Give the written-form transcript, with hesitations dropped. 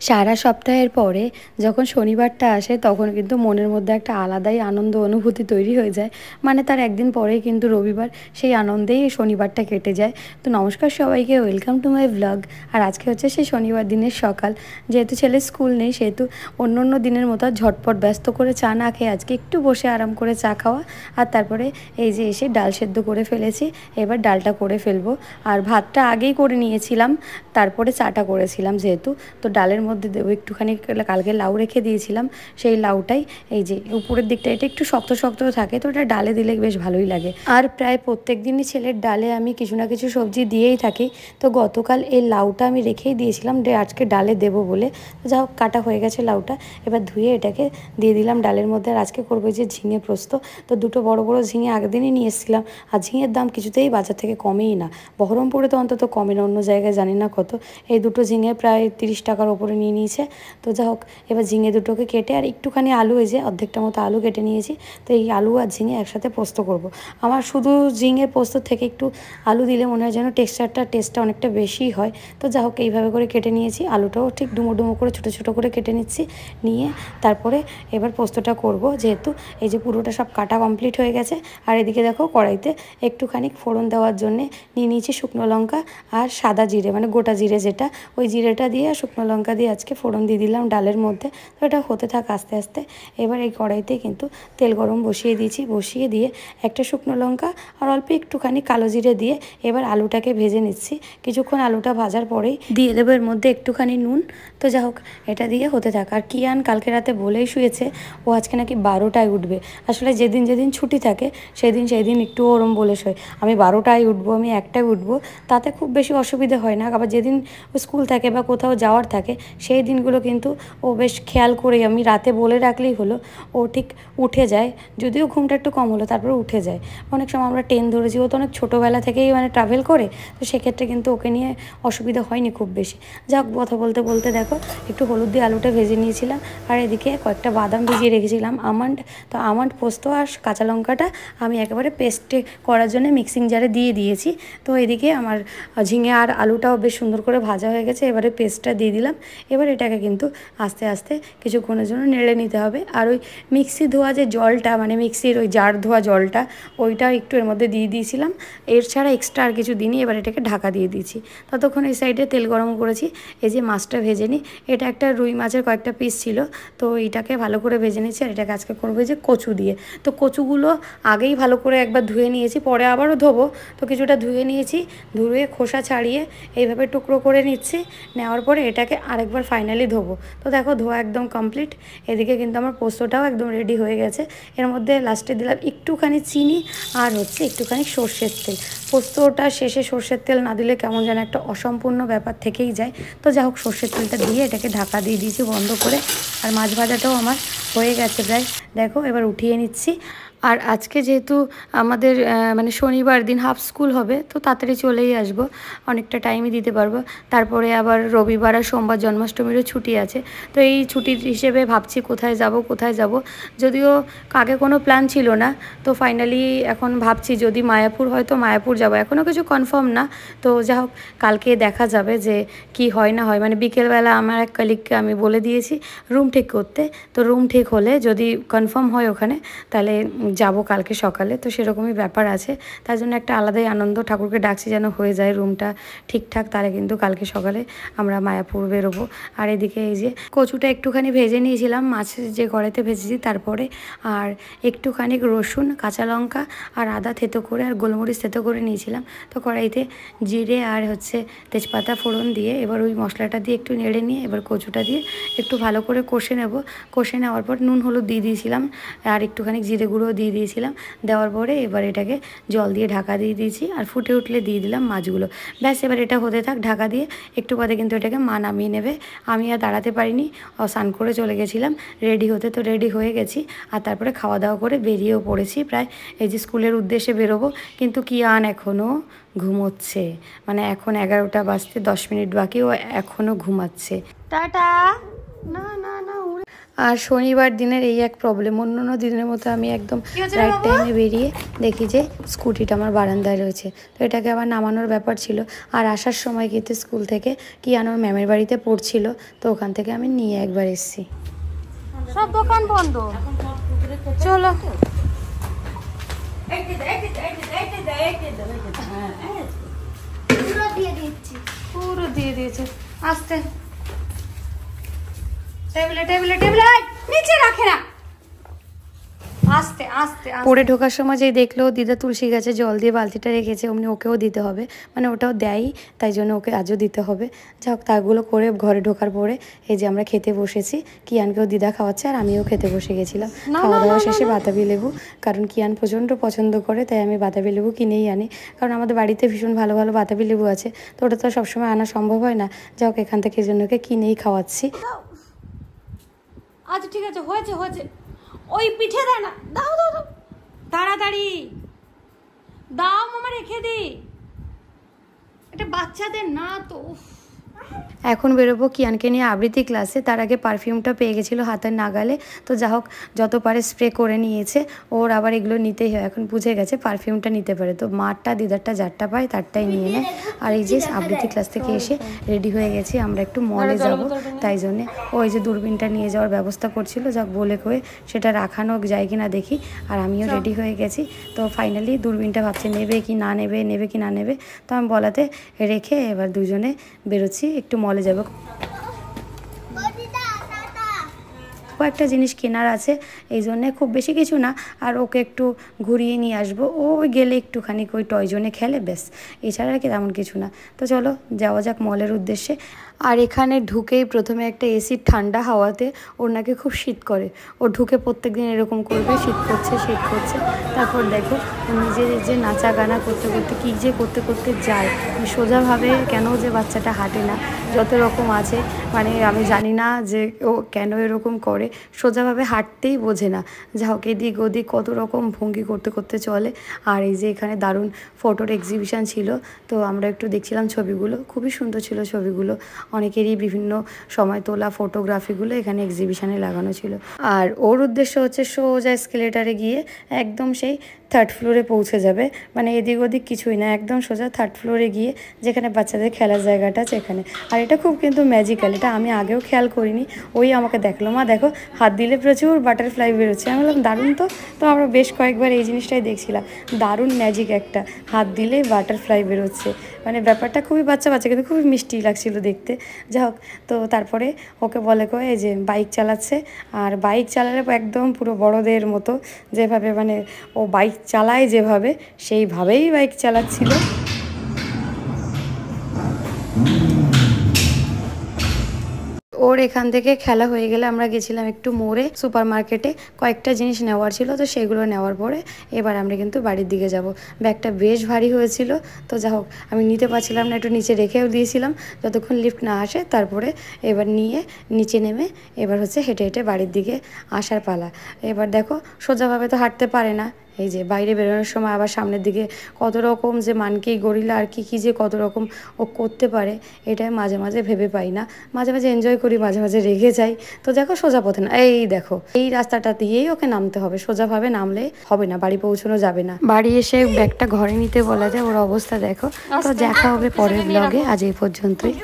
সারা সপ্তাহের পরে যখন শনিবারটা আসে তখন কিন্তু মনের মধ্যে একটা আলাদাই আনন্দ অনুভূতি তৈরি হয়ে যায়। মানে তার একদিন পরেই কিন্তু রবিবার, সেই আনন্দেই শনিবারটা কেটে যায়। তো নমস্কার সবাইকে, ওয়েলকাম টু মাই ব্লগ। আর আজকে হচ্ছে সেই শনিবার দিনের সকাল। যেহেতু ছেলের স্কুল নেই সেহেতু অন্য অন্য দিনের মতো ঝটপট ব্যস্ত করে চা না খেয়ে আজকে একটু বসে আরাম করে চা খাওয়া। আর তারপরে এই যে এসে ডাল সেদ্ধ করে ফেলেছি, এবার ডালটা করে ফেলবো। আর ভাতটা আগেই করে নিয়েছিলাম, তারপরে চাটা করেছিলাম। যেহেতু তো ডালের মধ্যে দেবো একটুখানি, কালকে লাউ রেখে দিয়েছিলাম, সেই লাউটাই এই যে উপরের দিকটা এটা একটু শক্ত শক্ত থাকে, তো এটা ডালে দিলে বেশ ভালোই লাগে। আর প্রায় প্রত্যেক দিনই ছেলের ডালে আমি কিছু না কিছু সবজি দিয়েই থাকি। তো গতকাল এই লাউটা আমি রেখেই দিয়েছিলাম আজকে ডালে দেবো বলে। তো যা হোক, কাটা হয়ে গেছে লাউটা, এবার ধুয়ে এটাকে দিয়ে দিলাম ডালের মধ্যে। আর আজকে করবো যে ঝিঙে পোস্ত। তো দুটো বড় বড় ঝিঙে আগের দিনই নিয়ে এসেছিলাম। আর ঝিঙের দাম কিছুতেই বাজার থেকে কমেই না, বহরমপুরে তো অন্তত কমে না, অন্য জায়গায় জানি না কত। এই দুটো ঝিঙে প্রায় 30 টাকার ওপরে নিয়ে নিয়েছে। তো যা হোক, এবার ঝিঙে দুটোকে কেটে আর একটুখানি আলু, এই যে অর্ধেকটা মতো আলু কেটে নিয়েছি। তো এই আলু আর ঝিঙে একসাথে পোস্ত করব। আমার শুধু ঝিঙের পোস্ত থেকে একটু আলু দিলে মনে হয় যেন টেস্টটা অনেকটা বেশি হয়। তো যা হোক, এইভাবে করে কেটে নিয়েছি। আলুটাও ঠিক ডুমো ডুমো করে ছোটো ছোটো করে কেটে নিচ্ছি, নিয়ে তারপরে এবার পোস্তটা করব। যেহেতু এই যে পুরোটা সব কাটা কমপ্লিট হয়ে গেছে। আর এদিকে দেখো কড়াইতে একটুখানি ফোড়ন দেওয়ার জন্যে নিয়ে নিয়েছি শুকনো লঙ্কা আর সাদা জিরে, মানে গোটা জিরে যেটা, ওই জিরেটা দিয়ে শুকনো লঙ্কা দিয়ে আজকে ফোড়ন দিয়ে দিলাম ডালের মধ্যে। তো এটা হতে থাক আস্তে আস্তে। এবার এই কড়াইতে কিন্তু তেল গরম বসিয়ে দিয়েছি, বসিয়ে দিয়ে একটা শুকনো লঙ্কা আর অল্প একটুখানি কালো জিরে দিয়ে এবার আলুটাকে ভেজে নিচ্ছি। কিছুক্ষণ আলুটা ভাজার পরেই দিয়ে দেবো এর মধ্যে একটুখানি নুন। তো যা হোক, এটা দিয়ে হতে থাক। আর কিয়ান কালকে রাতে বলেই শুয়েছে ও আজকে নাকি 12টায় উঠবে। আসলে যেদিন যেদিন ছুটি থাকে সেদিন একটু ওরম বলে শোয়, আমি 12টায় উঠবো, আমি 1টায় উঠবো, তাতে খুব বেশি অসুবিধে হয় না। আবার যেদিন স্কুল থাকে বা কোথাও যাওয়ার থাকে সেই দিনগুলো কিন্তু ও বেশ খেয়াল করে, আমি রাতে বলে রাখলেই হলো, ও ঠিক উঠে যায়। যদিও ঘুমটা একটু কম হলো তারপরে উঠে যায়। অনেক সময় আমরা ট্রেন ধরেছি, ও তো অনেক ছোটোবেলা থেকেই মানে ট্রাভেল করে, তো সেক্ষেত্রে কিন্তু ওকে নিয়ে অসুবিধা হয়নি খুব বেশি। যাক, কথা বলতে বলতে দেখো একটু হলুদ দিয়ে আলুটা ভেজে নিয়েছিলাম। আর এদিকে কয়েকটা বাদাম ভিজিয়ে রেখেছিলাম, আমন্ড। তো আমন্ড, পোস্ত আর কাঁচা লঙ্কাটা আমি একেবারে পেস্টে করার জন্য মিক্সিং জারে দিয়ে দিয়েছি। তো এদিকে আমার ঝিঙে আর আলুটাও বেশ সুন্দর করে ভাজা হয়ে গেছে। এবারে পেস্টটা দিয়ে দিলাম। এবার এটাকে কিন্তু আস্তে আস্তে কিছুক্ষণের জন্য নেড়ে নিতে হবে। আর ওই মিক্সি ধোয়া যে জলটা, মানে মিক্সির ওই জার ধোয়া জলটা, ওইটা একটু এর মধ্যে দিয়ে দিয়েছিলাম। এর ছাড়া এক্সট্রা আর কিছু দিইনি। এবার এটাকে ঢাকা দিয়ে দিয়েছি। ততক্ষণ এই সাইডে তেল গরম করেছি, এই যে মাছটা ভেজে নিই। এটা একটা রুই মাছের কয়েকটা পিস ছিল, তো এইটাকে ভালো করে ভেজে নিচ্ছি। আর এটাকে আজকে করবো যে কচু দিয়ে। তো কচুগুলো আগেই ভালো করে একবার ধুয়ে নিয়েছি, পরে আবারও ধোবো। তো কিছুটা ধুয়ে নিয়েছি, ধুয়ে খোসা ছাড়িয়ে এইভাবে টুকরো করে নিচ্ছি। নেওয়ার পরে এটাকে আরেকবার ফাইনালি ধোবো। তো দেখো ধোয়া একদম কমপ্লিট। এদিকে কিন্তু আমার পোস্তটাও একদম রেডি হয়ে গেছে। এর মধ্যে লাস্টে দিলাম একটুখানি চিনি আর হচ্ছে একটুখানি সর্ষের তেল। পোস্তটা শেষে সর্ষের তেল না দিলে কেমন যেন একটা অসম্পূর্ণ ব্যাপার থেকেই যায়। তো যা হোক, সর্ষের তেলটা দিয়ে এটাকে ঢাকা দিয়ে দিয়েছি বন্ধ করে। আর মাছ ভাজাটাও আমার হয়ে গেছে প্রায়। দেখো এবার উঠিয়ে নিচ্ছি। আর আজকে যেহেতু আমাদের মানে শনিবার দিন হাফ স্কুল হবে, তো তাড়াতাড়ি চলেই আসবো, অনেকটা টাইমই দিতে পারবো। তারপরে আবার রবিবার আর সোমবার জন্মাষ্টমীরও ছুটি আছে। তো এই ছুটির হিসেবে ভাবছি কোথায় যাব। যদিও আগে কোনো প্ল্যান ছিল না, তো ফাইনালি এখন ভাবছি যদি মায়াপুর হয় তো মায়াপুর যাব। এখনও কিছু কনফার্ম না। তো যা হোক, কালকে দেখা যাবে যে কি হয় না হয়। মানে বিকেলবেলা আমার এক কলিগকে আমি বলে দিয়েছি রুম ঠিক করতে। তো রুম ঠিক হলে যদি কনফার্ম হয় ওখানে, তাহলে যাব কালকে সকালে। তো সেরকমই ব্যাপার আছে, তার জন্য একটা আলাদাই আনন্দ। ঠাকুরকে ডাকছি যেন হয়ে যায় রুমটা ঠিকঠাক, তাহলে কিন্তু কালকে সকালে আমরা মায়াপুর বেরোবো। আর এদিকে এই যে কচুটা একটুখানি ভেজে নিয়েছিলাম মাছ যে কড়াইতে ভেজেছি, তারপরে আর একটুখানি রসুন, কাঁচা লঙ্কা আর আদা থেতো করে আর গোলমরিচ থেতো করে নিয়েছিলাম। তো কড়াইতে জিরে আর হচ্ছে তেজপাতা ফোড়ন দিয়ে এবার ওই মশলাটা দিয়ে একটু নেড়ে নিয়ে এবার কচুটা দিয়ে একটু ভালো করে কষে নেব। কষে নেওয়ার পর নুন হলুদ দিয়ে দিয়েছিলাম আর একটুখানি জিরে গুঁড়ো দিয়ে দিয়েছিলাম। দেওয়ার পরে এবার এটাকে জল দিয়ে ঢাকা দিয়ে দিয়েছি। আর ফুটে উঠলে দিয়ে দিলাম মাছগুলো। ব্যাস, এবার এটা হতে থাক ঢাকা দিয়ে। একটু বাদে কিন্তু এটাকে মা নামিয়ে নেবে। আমি আর দাঁড়াতে পারিনি, স্নান করে চলে গেছিলাম রেডি হতে। তো রেডি হয়ে গেছি আর তারপরে খাওয়া দাওয়া করে বেরিয়েও পড়েছি। প্রায় এই যে স্কুলের উদ্দেশ্যে বেরোবো। কিন্তু কিয়ান এখনও ঘুমোচ্ছে, মানে এখন 11টা বাজতে 10 মিনিট বাকি, ও এখনও ঘুমাচ্ছে। টাটা। না না না। আর শনিবার দিনের এই এক প্রবলেম, অন্য দিনের মতো আমি একদম রাইট টাইমে বেরিয়ে দেখি যে স্কুটিটা আমার বারান্দায় রয়েছে। তো এটাকে আবার নামানোর ব্যাপার ছিল। আর আসার সময় কিন্তু স্কুল থেকে কি আনোর ম্যামের বাড়িতে পড়ছিল, তো ওখান থেকে আমি নিয়ে একবার এসেছি। সব দোকান বন্ধ, চলো। পুরো দিয়ে দিয়েছে। আস্তে টেবিলে টেবিলে টেবিলে নিচে রাখে না, আস্তে আস্তে। পড়ে ঢোকার সময় যেই দেখলো দিদা তুলসী গাছে জল দিয়ে বালতিটা রেখেছে, অমনি ওকেও দিতে হবে, মানে ওটাও দেয়, তাই জন্য ওকে আজও দিতে হবে। যা হোক তাগুলো করে ঘরে ঢোকার পরে এই যে আমরা খেতে বসেছি। কিয়ানকেও দিদা খাওয়াচ্ছে আর আমিও খেতে বসে গেছিলাম। খাওয়া দাওয়া শেষে বাতাবি লেবু, কারণ কিয়ান প্রচণ্ড পছন্দ করে, তাই আমি বাতাবি লেবু কিনেই আনি, কারণ আমাদের বাড়িতে ভীষণ ভালো ভালো বাতাবি লেবু আছে, তো ওটা তো সবসময় আনা সম্ভব হয় না। যা হোক এখান থেকে এই জন্য ওকে কিনেই খাওয়াচ্ছি। আচ্ছা ঠিক আছে, হয়েছে হয়েছে। ওই পিঠে দেয় না, দাও দাও দাও তাড়াতাড়ি দাও, মামা রেখে দি, এটা বাচ্চাদের না তো। এখন বেরোবো কিয়ানকে নিয়ে আবৃত্তি ক্লাসে। তার আগে পারফিউমটা পেয়ে গেছিলো হাতের নাগালে, তো যা হোক যত পারে স্প্রে করে নিয়েছে। ওর আবার এগুলো নিতেই হয়, এখন বুঝে গেছে পারফিউমটা নিতে পারে, তো মারটা দিদারটা যারটা পায় তারটাই নিয়ে নেয়। আর এই যে আবৃত্তি ক্লাস থেকে এসে রেডি হয়ে গেছি, আমরা একটু মলে যাব, তাই জন্যে ওই যে দূরবীনটা নিয়ে যাওয়ার ব্যবস্থা করছিল, যাক বলে কয়ে সেটা রাখানো যায় কি না দেখি। আর আমিও রেডি হয়ে গেছি, তো ফাইনালি দূরবীনটা ভাবছে নেবে কি না নেবে, নেবে কি না নেবে, তো আমি বলাতে রেখে এবার দুজনে বেরোচ্ছি, একটু মলে যাব। কয়েকটা জিনিস কেনার আছে, এই জন্যে খুব বেশি কিছু না, আর ওকে একটু ঘুরিয়ে নিয়ে আসবো, ও গেলে একটুখানি ওই টয় জোনে খেলে, ব্যাস, এছাড়া আর কি তেমন কিছু না। তো চলো যাওয়া যাক মলের উদ্দেশ্যে। আর এখানে ঢুকেই প্রথমে একটা এসির ঠান্ডা হাওয়াতে ওর নাকি খুব শীত করে, ও ঢুকে প্রত্যেকদিন এরকম করবে, শীত করছে শীত করছে। তারপর দেখো নিজে যে নাচা গানা করতে করতে কী যে করতে করতে যায়, সোজাভাবে কেন যে বাচ্চাটা হাঁটে না, যত রকম আছে, মানে আমি জানি না যে ও কেন এরকম করে, সোজাভাবে হাঁটতেই বোঝে না। যা হোক এদিক ওদিক কত রকম ভঙ্গি করতে করতে চলে। আর এই যে এখানে দারুণ ফটোর এক্সিবিশান ছিল, তো আমরা একটু দেখছিলাম ছবিগুলো, খুবই সুন্দর ছিল ছবিগুলো, অনেকেরই বিভিন্ন সময় তোলা ফটোগ্রাফিগুলো এখানে এক্সিবিশানে লাগানো ছিল। আর ওর উদ্দেশ্য হচ্ছে সোজা এসকেলেটারে গিয়ে একদম সেই থার্ড ফ্লোরে পৌঁছে যাবে, মানে এদিক ওদিক কিছুই না, একদম সোজা থার্ড ফ্লোরে গিয়ে যেখানে বাচ্চাদের খেলার জায়গাটা আছে এখানে। আর এটা খুব কিন্তু ম্যাজিক্যাল, এটা আমি আগেও খেয়াল করিনি, ওই আমাকে দেখলো, মা দেখো হাত দিলে প্রচুর বাটারফ্লাই বেরোচ্ছে। আমি বললাম দারুণ, তো আমরা বেশ কয়েকবার এই জিনিসটাই দেখছিলাম, দারুণ ম্যাজিক একটা, হাত দিলে বাটারফ্লাই বেরোচ্ছে, মানে ব্যাপারটা খুবই বাচ্চা কিন্তু খুবই মিষ্টি লাগছিল দেখতে। যা হোক, তো তারপরে ওকে বলে কয়ে এই যে বাইক চালাচ্ছে, আর বাইক চালালে একদম পুরো বড়দের মতো, যেভাবে মানে ও বাইক চালায় যেভাবে, সেইভাবেই বাইক চালাচ্ছিল। ওর এখান থেকে খেলা হয়ে গেলে আমরা গেছিলাম একটু মোড়ে সুপার মার্কেটে, কয়েকটা জিনিস নেওয়ার ছিল, তো সেগুলো নেওয়ার পরে এবার আমরা কিন্তু বাড়ির দিকে যাব। ব্যাগটা বেশ ভারী হয়েছিল, তো যা হোক আমি নিতে পারছিলাম না, একটু নিচে রেখেও দিয়েছিলাম যতক্ষণ লিফট না আসে, তারপরে এবার নিয়ে নিচে নেমে এবার হচ্ছে হেঁটে হেঁটে বাড়ির দিকে আসার পালা। এবার দেখো সোজাভাবে তো হাঁটতে পারে না, এই যে বাইরে বেরোনোর সময় আবার সামনের দিকে কত রকম যে মানকি গরিলা আর কি যে কত রকম ও করতে পারে, এটা মাঝে মাঝে ভেবে পাই না, মাঝে মাঝে এনজয় করি, মাঝে মাঝে রেগে যাই। তো দেখো সোজা পথে না, এই দেখো এই রাস্তাটা দিয়েই ওকে নামতে হবে, সোজাভাবে নামলে হবে না, বাড়ি পৌঁছানো যাবে না। বাড়ি এসে ব্যাগটা ঘরে নিতে বলা যায়, ওর অবস্থা দেখো। তো দেখা হবে পরের ব্লগে, আজ এই পর্যন্তই।